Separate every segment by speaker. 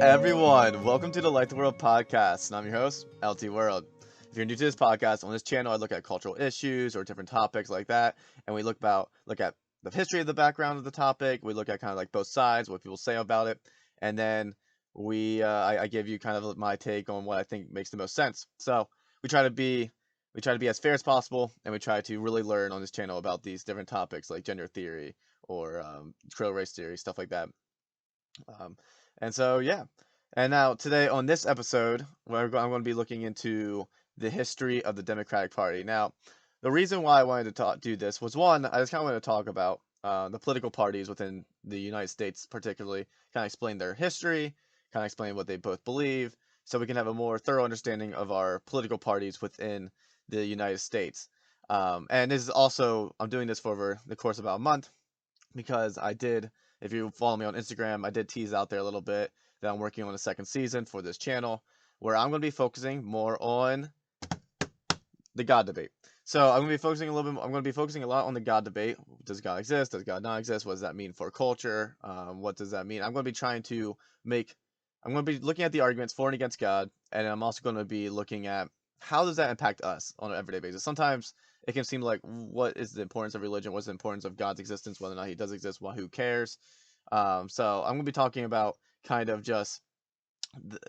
Speaker 1: everyone, welcome to the Light the World podcast, and I'm your host, LT World. If you're new to this podcast, on this channel I look at cultural issues or different topics like that, and we look at the history of the background of the topic. We look at kind of like both sides, what people say about it, and then I give you kind of my take on what I think makes the most sense. So we try to be as fair as possible, and we try to really learn on this channel about these different topics like gender theory or critical race theory, stuff like that. Um, and so, yeah. And now, today on this episode, I'm going to be looking into the history of the Democratic Party. Now, the reason why I wanted to do this was one, I just kind of wanted to talk about the political parties within the United States, particularly, kind of explain their history, kind of explain what they both believe, so we can have a more thorough understanding of our political parties within the United States. And this is also, I'm doing this for over the course of about a month because if you follow me on Instagram, I did tease out there a little bit that I'm working on a second season for this channel where I'm going to be focusing more on the God debate. So I'm going to be focusing a lot on the God debate. Does God exist? Does God not exist? What does that mean for culture? What does that mean? I'm going to be looking at the arguments for and against God, and I'm also going to be looking at how does that impact us on an everyday basis. Sometimes it can seem like, what is the importance of religion? What's the importance of God's existence? Whether or not he does exist? Well, who cares? So I'm going to be talking about kind of just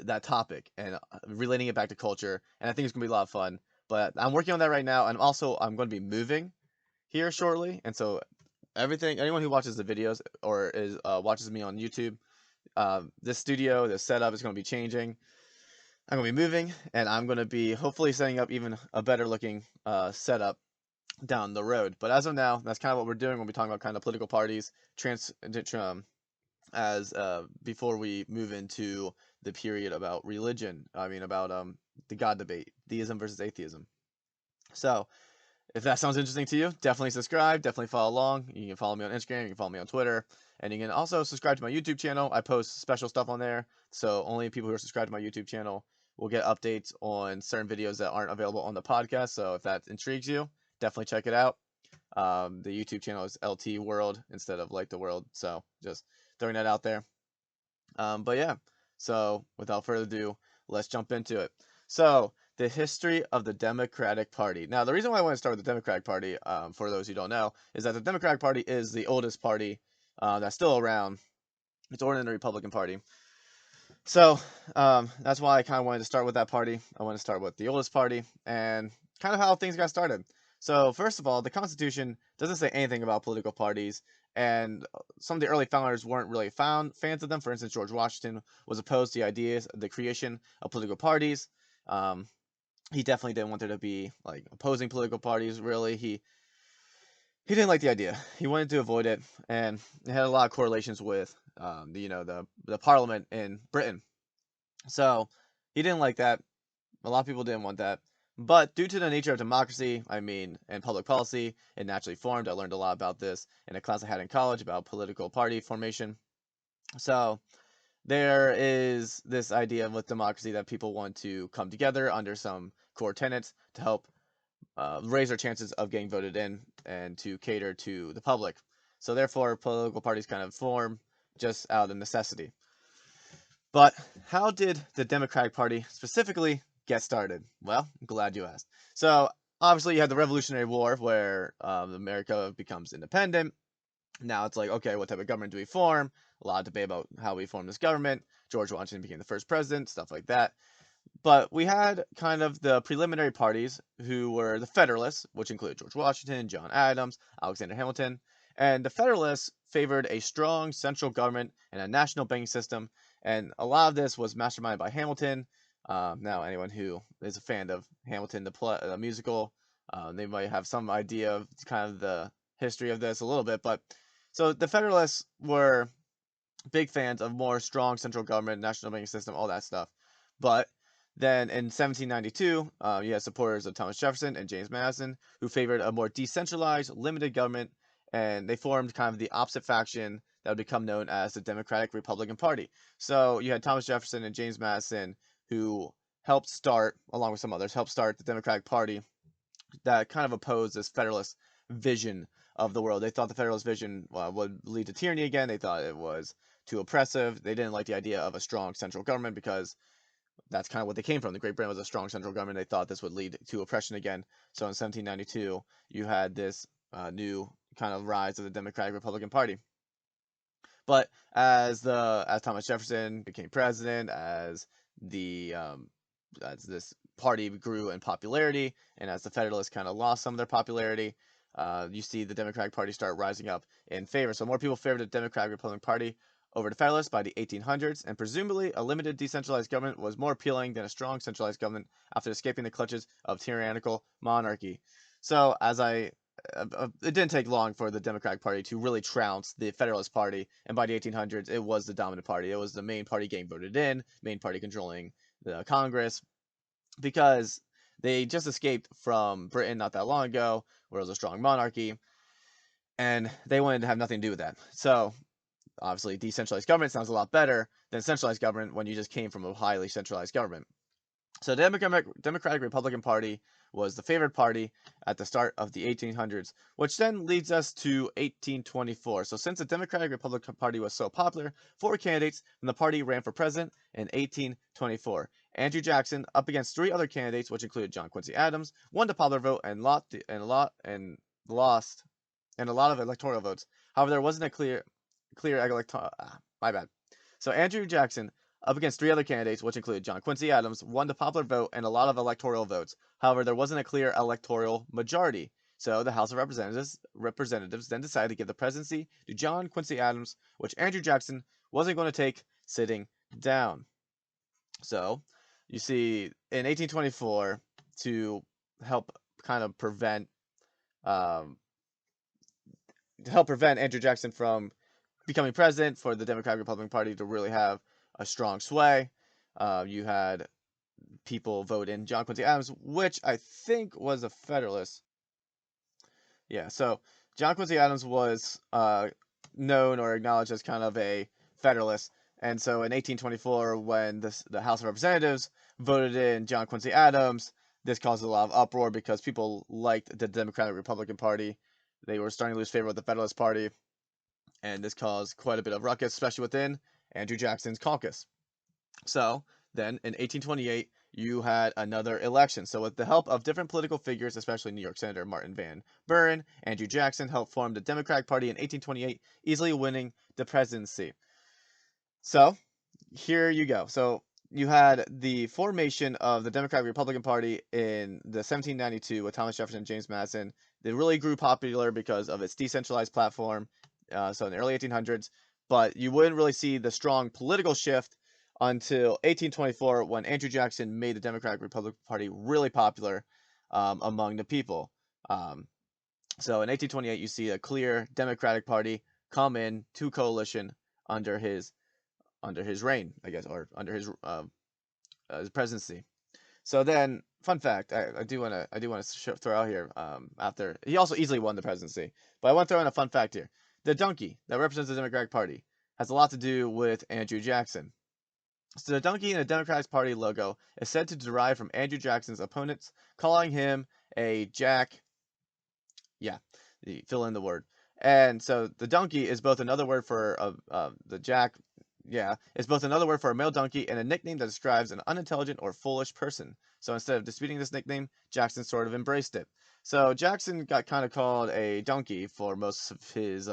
Speaker 1: that topic and relating it back to culture. And I think it's going to be a lot of fun. But I'm working on that right now. And also, I'm going to be moving here shortly. And so anyone who watches the videos or watches me on YouTube, this setup is going to be changing. I'm going to be moving, and I'm going to be hopefully setting up even a better looking setup down the road. But as of now, that's kind of what we're doing when we talk about kind of political parties, before we move into the period about religion. I mean, about the God debate, theism versus atheism. So if that sounds interesting to you, definitely subscribe, definitely follow along. You can follow me on Instagram, you can follow me on Twitter, and you can also subscribe to my YouTube channel. I post special stuff on there, so only people who are subscribed to my YouTube channel will get updates on certain videos that aren't available on the podcast. So if that intrigues you, definitely check it out. The YouTube channel is LT World instead of Like the World, so just throwing that out there. But yeah, so without further ado, let's jump into it. So the history of the Democratic Party. Now, the reason why I want to start with the Democratic Party, for those who don't know, is that the Democratic Party is the oldest party that's still around. It's older than the Republican Party. So that's why I kind of wanted to start with that party. I want to start with the oldest party and kind of how things got started. So first of all, the Constitution doesn't say anything about political parties, and some of the early founders weren't really fans of them. For instance, George Washington was opposed to the creation of political parties. He definitely didn't want there to be like opposing political parties. Really, he didn't like the idea. He wanted to avoid it, and it had a lot of correlations with the Parliament in Britain. So he didn't like that. A lot of people didn't want that. But due to the nature of democracy, and public policy, it naturally formed. I learned a lot about this in a class I had in college about political party formation. So there is this idea with democracy that people want to come together under some core tenets to help raise their chances of getting voted in and to cater to the public. So therefore, political parties kind of form just out of necessity. But how did the Democratic Party specifically get started? Well, I'm glad you asked. So obviously you had the Revolutionary War where America becomes independent. Now it's like, okay, what type of government do we form? A lot of debate about how we form this government. George Washington became the first president, stuff like that. But we had kind of the preliminary parties who were the Federalists, which included George Washington, John Adams, Alexander Hamilton. And the Federalists favored a strong central government and a national banking system. And a lot of this was masterminded by Hamilton. Now, anyone who is a fan of Hamilton, the musical, they might have some idea of kind of the history of this a little bit. But so the Federalists were big fans of more strong central government, national banking system, all that stuff. But then in 1792, you had supporters of Thomas Jefferson and James Madison who favored a more decentralized, limited government, and they formed kind of the opposite faction that would become known as the Democratic Republican Party. So you had Thomas Jefferson and James Madison who helped start, along with some others, the Democratic Party that kind of opposed this Federalist vision of the world. They thought the Federalist vision would lead to tyranny again. They thought it was too oppressive. They didn't like the idea of a strong central government because that's kind of what they came from. The Great Britain was a strong central government. They thought this would lead to oppression again. So in 1792, you had this new kind of rise of the Democratic Republican Party. But as Thomas Jefferson became president, as this party grew in popularity, and as the Federalists kind of lost some of their popularity, you see the Democratic Party start rising up in favor. So more people favored the Democratic Republican Party over the Federalists by the 1800s, and presumably a limited decentralized government was more appealing than a strong centralized government after escaping the clutches of tyrannical monarchy. So it didn't take long for the Democratic Party to really trounce the Federalist Party, and by the 1800s, it was the dominant party. It was the main party getting voted in, main party controlling the Congress, because they just escaped from Britain not that long ago, where it was a strong monarchy, and they wanted to have nothing to do with that. So obviously, decentralized government sounds a lot better than centralized government when you just came from a highly centralized government. So the Democratic Republican Party was the favored party at the start of the 1800s, which then leads us to 1824. So since the Democratic Republican Party was so popular, 4 candidates from the party ran for president in 1824. Andrew Jackson, up against 3 other candidates, which included John Quincy Adams, won the popular vote and lost a lot of electoral votes. However, there wasn't a clear my bad. So Andrew Jackson, up against 3 other candidates, which included John Quincy Adams, won the popular vote and a lot of electoral votes. However, there wasn't a clear electoral majority. So the House of Representatives then decided to give the presidency to John Quincy Adams, which Andrew Jackson wasn't going to take sitting down. So you see, in 1824, to help kind of prevent Andrew Jackson from becoming president, for the Democratic Republican Party to really have a strong sway, you had people vote in John Quincy Adams, which I think was a Federalist. Yeah, so John Quincy Adams was known or acknowledged as kind of a Federalist. And so in 1824, when the House of Representatives voted in John Quincy Adams, this caused a lot of uproar because people liked the Democratic Republican Party. They were starting to lose favor with the Federalist Party, and this caused quite a bit of ruckus, especially within Andrew Jackson's caucus. So then in 1828, you had another election. So with the help of different political figures, especially New York Senator Martin Van Buren, Andrew Jackson helped form the Democratic Party in 1828, easily winning the presidency. So here you go. So you had the formation of the Democratic Republican Party in the 1792 with Thomas Jefferson and James Madison. They really grew popular because of its decentralized platform, so in the early 1800s, but you wouldn't really see the strong political shift until 1824, when Andrew Jackson made the Democratic Republican Party really popular among the people. So in 1828, you see a clear Democratic Party come in to coalition under his reign, I guess, or under his presidency. So then, fun fact, I do want to throw out here. After he also easily won the presidency, but I want to throw in a fun fact here. The donkey that represents the Democratic Party has a lot to do with Andrew Jackson. So the donkey in the Democratic Party logo is said to derive from Andrew Jackson's opponents calling him a jack. Yeah, fill in the word. And so the donkey is both another word for the jack. Yeah, is both another word for a male donkey and a nickname that describes an unintelligent or foolish person. So instead of disputing this nickname, Jackson sort of embraced it. So Jackson got kind of called a donkey for most of his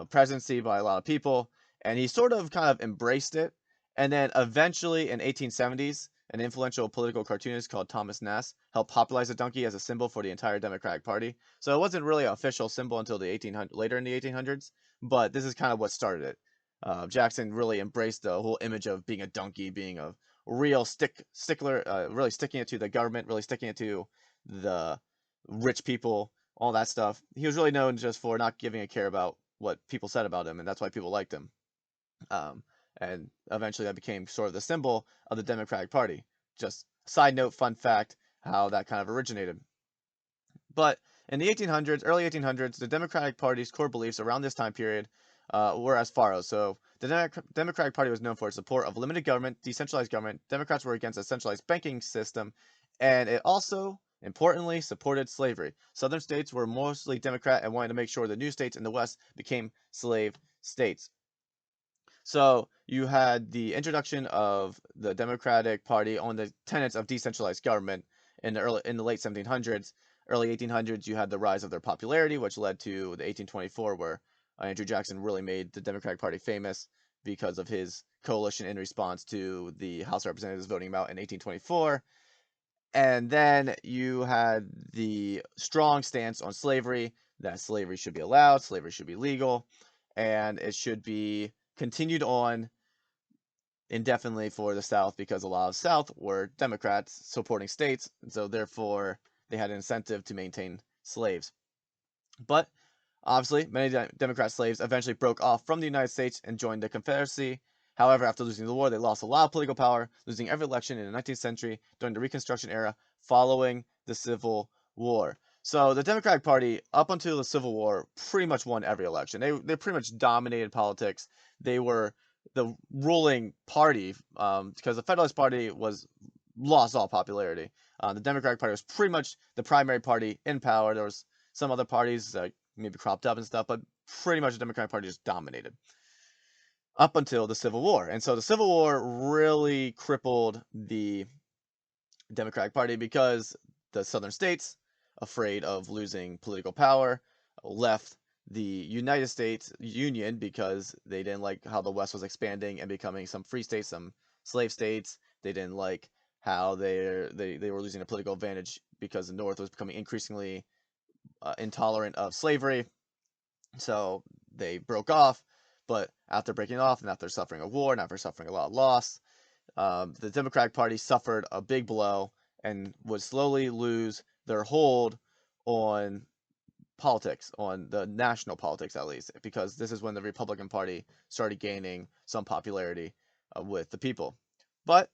Speaker 1: presidency by a lot of people, and he sort of kind of embraced it. And then eventually in 1870s, an influential political cartoonist called Thomas Nast helped popularize the donkey as a symbol for the entire Democratic Party. So it wasn't really an official symbol until later in the 1800s, but this is kind of what started it. Jackson really embraced the whole image of being a donkey, being a real stickler, really sticking it to the government, really sticking it to the rich people, all that stuff. He was really known just for not giving a care about what people said about him, and that's why people liked him. And eventually that became sort of the symbol of the Democratic Party. Just side note, fun fact, how that kind of originated. But in the 1800s, early 1800s, the Democratic Party's core beliefs around this time period were as follows. So the Democratic Party was known for its support of limited government, decentralized government. Democrats were against a centralized banking system, and it also, importantly, supported slavery. Southern states were mostly Democrat and wanted to make sure the new states in the West became slave states. So you had the introduction of the Democratic Party on the tenets of decentralized government in the late 1700s. Early 1800s, you had the rise of their popularity, which led to the 1824, where Andrew Jackson really made the Democratic Party famous because of his coalition in response to the House of Representatives voting him out in 1824. And then you had the strong stance on slavery, that slavery should be allowed, slavery should be legal, and it should be continued on indefinitely for the South because a lot of South were Democrats supporting states, and so therefore they had an incentive to maintain slaves. But obviously, many Democrat slaves eventually broke off from the United States and joined the Confederacy. However, after losing the war, they lost a lot of political power, losing every election in the 19th century during the Reconstruction era following the Civil War. So the Democratic Party, up until the Civil War, pretty much won every election. They pretty much dominated politics. They were the ruling party because the Federalist Party was lost all popularity. The Democratic Party was pretty much the primary party in power. There was some other parties maybe cropped up and stuff, but pretty much the Democratic Party just dominated up until the Civil War. And so the Civil War really crippled the Democratic Party because the southern states, afraid of losing political power, left the United States Union because they didn't like how the West was expanding and becoming some free states, some slave states. They didn't like how they were losing a political advantage because the North was becoming increasingly intolerant of slavery. So they broke off. But after breaking off and after suffering a war and after suffering a lot of loss, the Democratic Party suffered a big blow and would slowly lose their hold on politics, on the national politics at least, because this is when the Republican Party started gaining some popularity with the people. But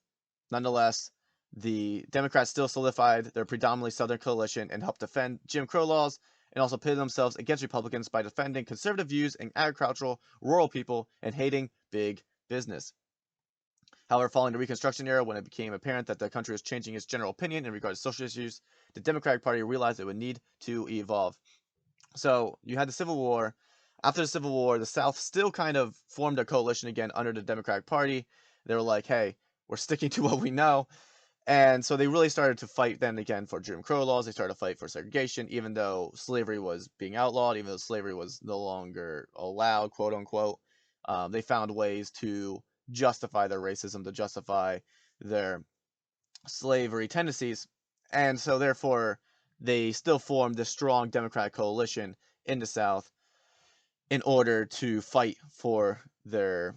Speaker 1: nonetheless, the Democrats still solidified their predominantly Southern coalition and helped defend Jim Crow laws and also pitted themselves against Republicans by defending conservative views in agricultural, rural people, and hating big business. However, following the Reconstruction era, when it became apparent that the country was changing its general opinion in regard to social issues, the Democratic Party realized it would need to evolve. So you had the Civil War. After the Civil War, the South still kind of formed a coalition again under the Democratic Party. They were like, hey, we're sticking to what we know. And so they really started to fight then again for Jim Crow laws. They started to fight for segregation, even though slavery was being outlawed, even though slavery was no longer allowed, quote unquote. They found ways to justify their racism, to justify their slavery tendencies. And so therefore, they still formed this strong Democratic coalition in the South in order to fight for their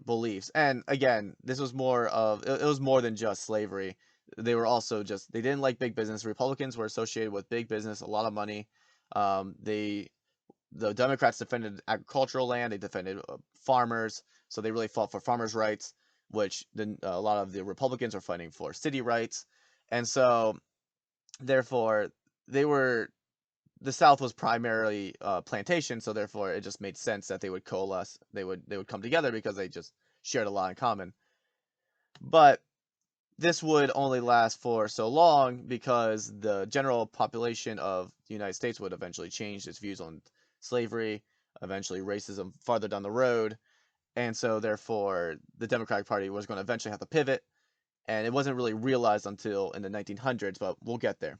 Speaker 1: beliefs. And again, this was more of it was more than just slavery. They were also just they didn't like big business. Republicans were associated with big business, a lot of money. The Democrats defended agricultural land. They defended farmers, so they really fought for farmers' rights, which then a lot of the Republicans were fighting for city rights. And so therefore they were the South was primarily plantation, so therefore it just made sense that they would coalesce. They would come together because they just shared a lot in common. But this would only last for so long because the general population of the United States would eventually change its views on slavery, eventually racism farther down the road, and so therefore the Democratic Party was going to eventually have to pivot, and it wasn't really realized until in the 1900s, but we'll get there.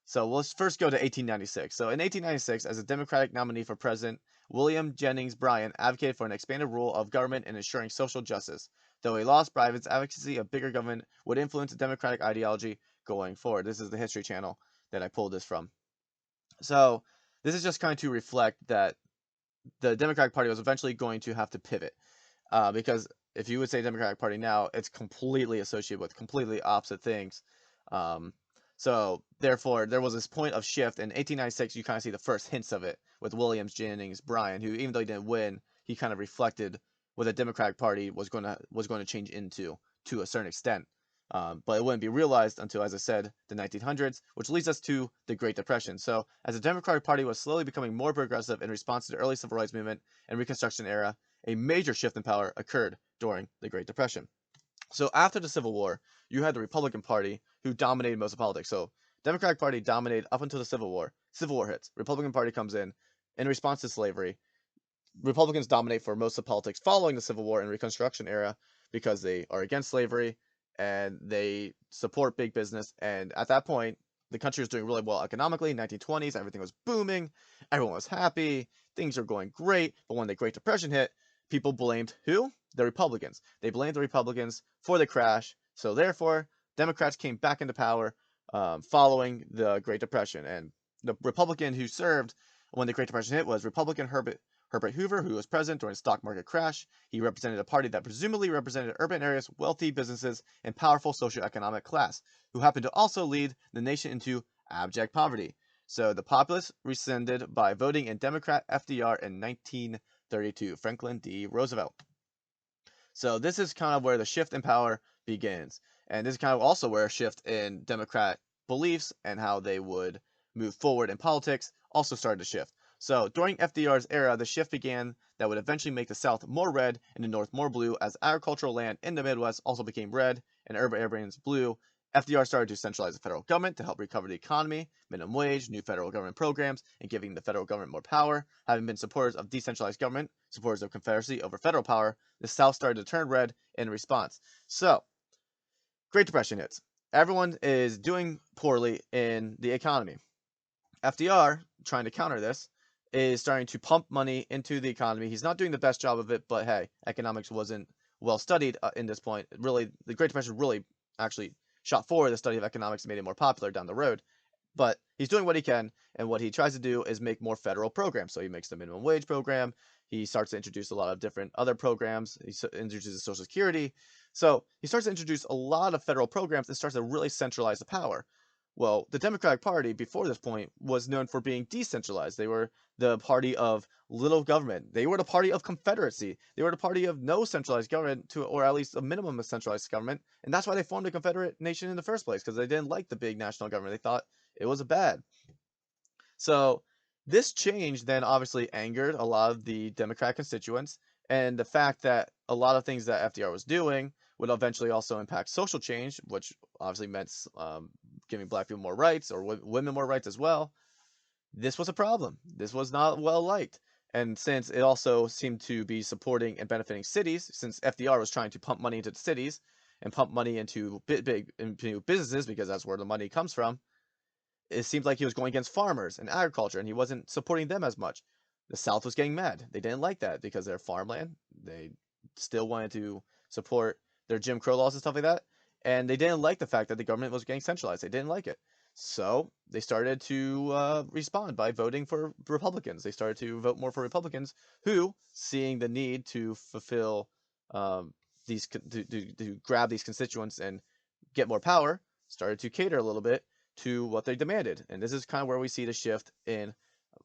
Speaker 1: So let's first go to 1896. So in 1896, as a Democratic nominee for president, William Jennings Bryan advocated for an expanded role of government and ensuring social justice. Though he lost, Bryan's advocacy of bigger government would influence the Democratic ideology going forward. This is the History Channel that I pulled this from. So this is just kind of to reflect that the Democratic Party was eventually going to have to pivot. Because if you would say Democratic Party now, it's completely associated with completely opposite things. So therefore, there was this point of shift in 1896. You kind of see the first hints of it with Williams Jennings Bryan, who even though he didn't win, he kind of reflected what the Democratic Party was going to change into to a certain extent. But it wouldn't be realized until, as I said, the 1900s, which leads us to the Great Depression. So as the Democratic Party was slowly becoming more progressive in response to the early civil rights movement and Reconstruction era, a major shift in power occurred during the Great Depression. So after the Civil War, you had the Republican Party who dominated most of politics. So Democratic Party dominated up until the Civil War. Civil War hits. Republican Party comes in response to slavery. Republicans dominate for most of politics following the Civil War and Reconstruction era because they are against slavery and they support big business. And at that point, the country was doing really well economically. 1920s, everything was booming, everyone was happy, things are going great. But when the Great Depression hit, people blamed who? The Republicans. They blamed the Republicans for the crash. So therefore, Democrats came back into power following the Great Depression. And the Republican who served when the Great Depression hit was Republican Herbert Hoover, who was president during the stock market crash. He represented a party that presumably represented urban areas, wealthy businesses, and powerful socioeconomic class, who happened to also lead the nation into abject poverty. So the populace rescinded by voting in Democrat FDR in 1932, Franklin D. Roosevelt. So this is kind of where the shift in power begins. And this is kind of also where a shift in Democrat beliefs and how they would move forward in politics also started to shift. So during FDR's era, the shift began that would eventually make the South more red and the North more blue, as agricultural land in the Midwest also became red and urban areas blue. FDR started to centralize the federal government to help recover the economy, minimum wage, new federal government programs, and giving the federal government more power. Having been supporters of decentralized government, supporters of Confederacy over federal power, the South started to turn red in response. So, Great Depression hits. Everyone is doing poorly in the economy. FDR, trying to counter this, is starting to pump money into the economy. He's not doing the best job of it, but hey, economics wasn't well studied in this point. Really, the Great Depression really actually shot forward the study of economics and made it more popular down the road. But he's doing what he can, and what he tries to do is make more federal programs. So he makes the minimum wage program. He starts to introduce a lot of different other programs. He introduces Social Security. So he starts to introduce a lot of federal programs and starts to really centralize the power. Well, the Democratic Party before this point was known for being decentralized. They were the party of little government. They were the party of Confederacy. They were the party of no centralized government, or at least a minimum of centralized government. And that's why they formed a Confederate nation in the first place, because they didn't like the big national government. They thought it was bad. So this change then obviously angered a lot of the Democratic constituents, and the fact that a lot of things that FDR was doing would eventually also impact social change, which obviously meant giving black people more rights, or women more rights as well. This was a problem. This was not well liked. And since it also seemed to be supporting and benefiting cities, since FDR was trying to pump money into the cities and pump money into into businesses, because that's where the money comes from, it seemed like he was going against farmers and agriculture, and he wasn't supporting them as much. The South was getting mad. They didn't like that because they're farmland. They still wanted to support their Jim Crow laws and stuff like that. And they didn't like the fact that the government was getting centralized. They didn't like it. So they started to respond by voting for Republicans. They started to vote more for Republicans who, seeing the need to fulfill these, to grab these constituents and get more power, started to cater a little bit to what they demanded. And this is kind of where we see the shift in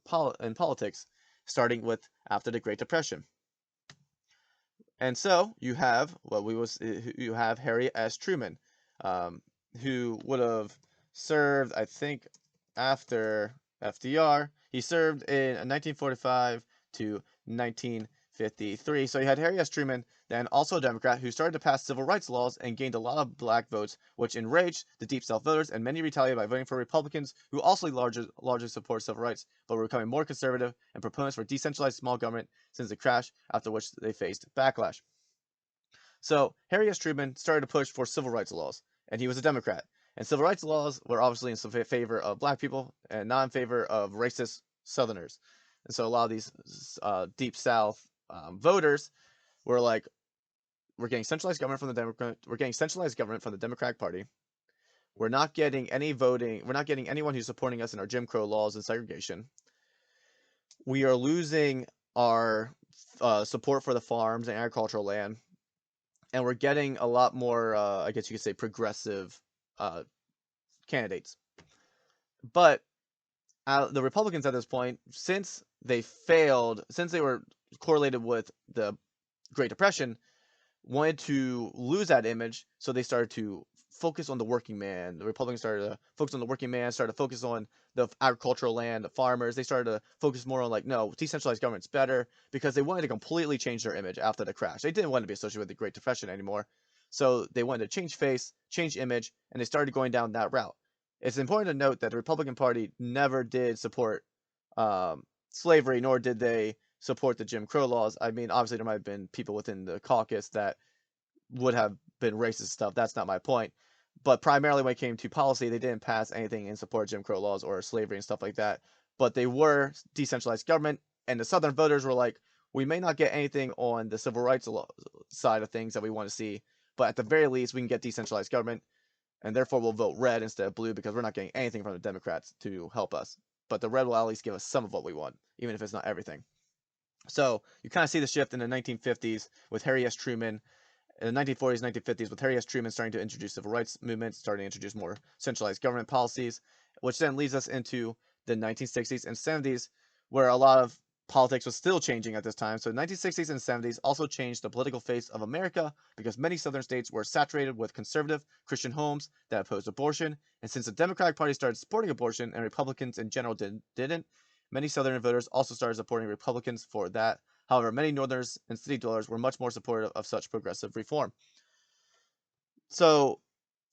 Speaker 1: politics, starting with after the Great Depression. And so you have you have Harry S. Truman, who would have served, I think, after FDR. He served in 1945 to 1953. So you had Harry S. Truman, then also a Democrat, who started to pass civil rights laws and gained a lot of black votes, which enraged the Deep South voters, and many retaliated by voting for Republicans, who also largely support civil rights, but were becoming more conservative and proponents for decentralized small government since the crash, after which they faced backlash. So Harry S. Truman started to push for civil rights laws, and he was a Democrat. And civil rights laws were obviously in favor of black people and not in favor of racist Southerners. And so a lot of these Deep South voters were like, we're getting centralized government from the Democratic Party. We're not getting any voting. We're not getting anyone who's supporting us in our Jim Crow laws and segregation. We are losing our support for the farms and agricultural land, and we're getting a lot more, I guess you could say, progressive candidates. But the Republicans at this point, since they were correlated with the Great Depression, wanted to lose that image, so they started to focus on the working man. The Republicans started to focus on the working man, started to focus on the agricultural land, the farmers. They started to focus more on, like, no, decentralized government's better, because they wanted to completely change their image after the crash. They didn't want to be associated with the Great Depression anymore. So they wanted to change face, change image, and they started going down that route. It's important to note that the Republican Party never did support slavery, nor did they support the Jim Crow laws. I mean, obviously there might have been people within the caucus that would have been racist stuff. That's not my point. But primarily when it came to policy, they didn't pass anything in support of Jim Crow laws or slavery and stuff like that. But they were decentralized government, and the Southern voters were like, we may not get anything on the civil rights side of things that we want to see, but at the very least, we can get decentralized government, and therefore we'll vote red instead of blue because we're not getting anything from the Democrats to help us. But the red will at least give us some of what we want, even if it's not everything. So you kind of see the shift in the 1950s with Harry S. Truman, in the 1940s, 1950s, with Harry S. Truman starting to introduce civil rights movements, starting to introduce more centralized government policies, which then leads us into the 1960s and 70s, where a lot of politics was still changing at this time. So 1960s and 70s also changed the political face of America because many southern states were saturated with conservative Christian homes that opposed abortion. And since the Democratic Party started supporting abortion and Republicans in general didn't, many southern voters also started supporting Republicans for that. However, many northerners and city dwellers were much more supportive of such progressive reform. So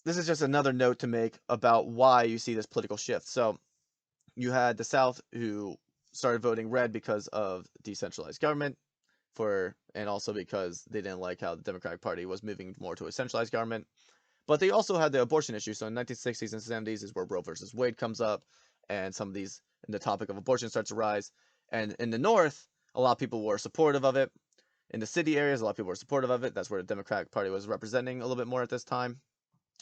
Speaker 1: this is just another note to make about why you see this political shift. So you had the South who started voting red because of decentralized government and also because they didn't like how the Democratic Party was moving more to a centralized government. But they also had the abortion issue. So in 1960s and 70s is where Roe versus Wade comes up, and the topic of abortion starts to rise. And in the North, a lot of people were supportive of it. In the city areas, a lot of people were supportive of it. That's where the Democratic Party was representing a little bit more at this time.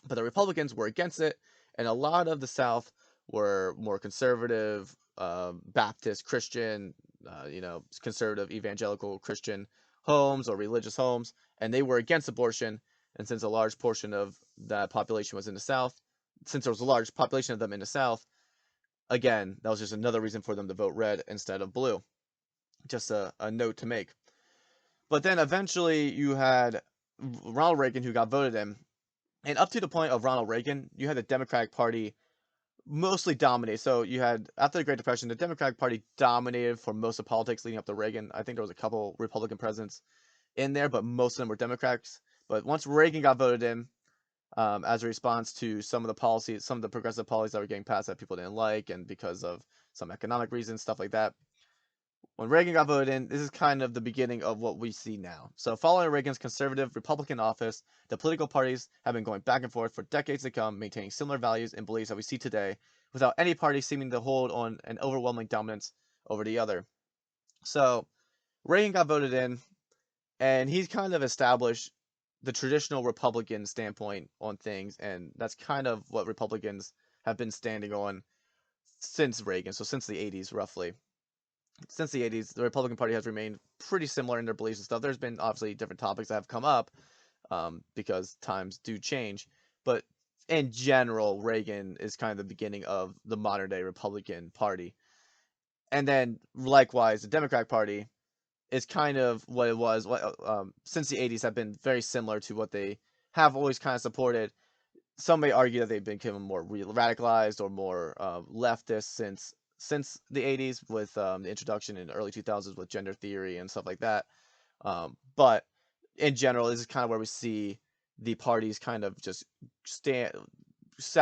Speaker 1: But the Republicans were against it, and a lot of the South were more conservative, Baptist Christian, conservative evangelical Christian homes or religious homes, and they were against abortion. And since a large portion of that population was in the South, since there was a large population of them in the South, again, that was just another reason for them to vote red instead of blue. Just a note to make. But then eventually you had Ronald Reagan, who got voted in. And up to the point of Ronald Reagan, you had the Democratic Party mostly dominate. So you had, after the Great Depression, the Democratic Party dominated for most of politics leading up to Reagan. I think there was a couple Republican presidents in there, but most of them were Democrats. But once Reagan got voted in, as a response to some of the progressive policies that were getting passed that people didn't like, and because of some economic reasons, stuff like that. When Reagan got voted in, this is kind of the beginning of what we see now. So following Reagan's conservative Republican office, the political parties have been going back and forth for decades to come, maintaining similar values and beliefs that we see today, without any party seeming to hold on an overwhelming dominance over the other. So Reagan got voted in, and he's kind of established the traditional Republican standpoint on things, and that's kind of what Republicans have been standing on since Reagan, so since the 80s, roughly. Since the 80s, the Republican Party has remained pretty similar in their beliefs and stuff. There's been obviously different topics that have come up because times do change. But in general, Reagan is kind of the beginning of the modern day Republican Party. And then likewise, the Democratic Party is kind of what it was since the 80s, have been very similar to what they have always kind of supported. Some may argue that they've become more radicalized or more leftist since the 80s with the introduction in the early 2000s with gender theory and stuff like that. But in general, this is kind of where we see the parties kind of just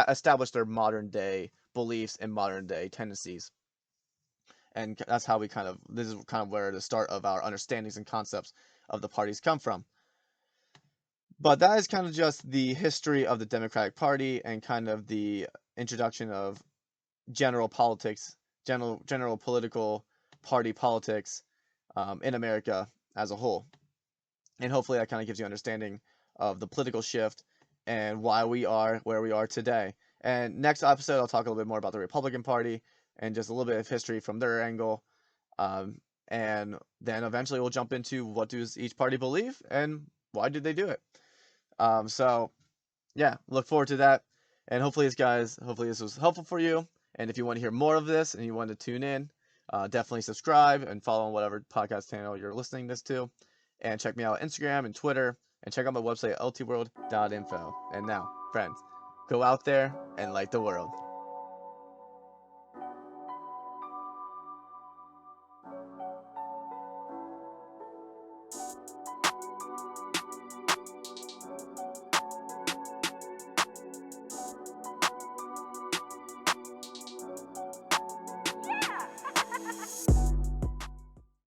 Speaker 1: establish their modern day beliefs and modern day tendencies. And that's how this is kind of where the start of our understandings and concepts of the parties come from. But that is kind of just the history of the Democratic Party and kind of the introduction of general politics, general political party politics in America as a whole. And hopefully that kind of gives you understanding of the political shift and why we are where we are today. And next episode, I'll talk a little bit more about the Republican Party and just a little bit of history from their angle. And then eventually we'll jump into what does each party believe and why did they do it. So yeah, look forward to that. And hopefully this was helpful for you. And if you want to hear more of this and you want to tune in, definitely subscribe and follow on whatever podcast channel you're listening this to. And check me out on Instagram and Twitter. And check out my website at ltworld.info. And now, friends, go out there and light the world.